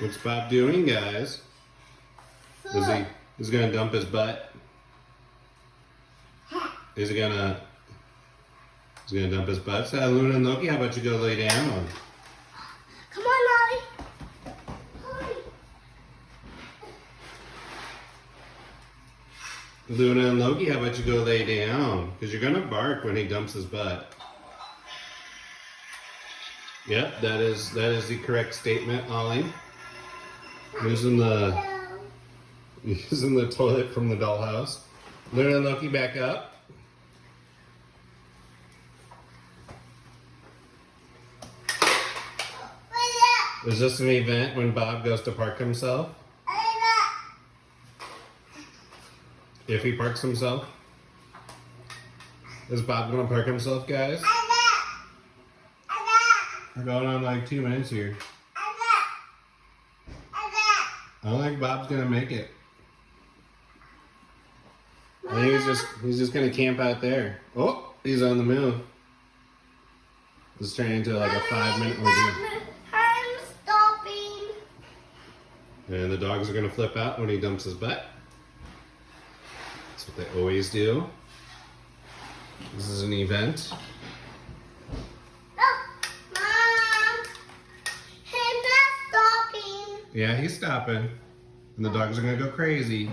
What's Bob doing, guys? He's gonna dump his butt? He's gonna dump his butt? So Luna and Loki, how about you go lay down? Come on, Ollie. Luna and Loki, how about you go lay down? Because you're gonna bark when he dumps his butt. Yep, that is the correct statement, Ollie. Using the toilet from the dollhouse. Luna and Loki, back up. Is this an event when Bob goes to park himself? If he parks himself? Is Bob gonna park himself, guys? We're going on like 2 minutes here. I don't think Bob's gonna make it. I think he's just gonna camp out there. Oh, he's on the move. This is turning into like a 5-minute ordeal. I'm stopping. And the dogs are gonna flip out when he dumps his butt. That's what they always do. This is an event. Mom, he's not stopping. Yeah, he's stopping. And the dogs are gonna go crazy.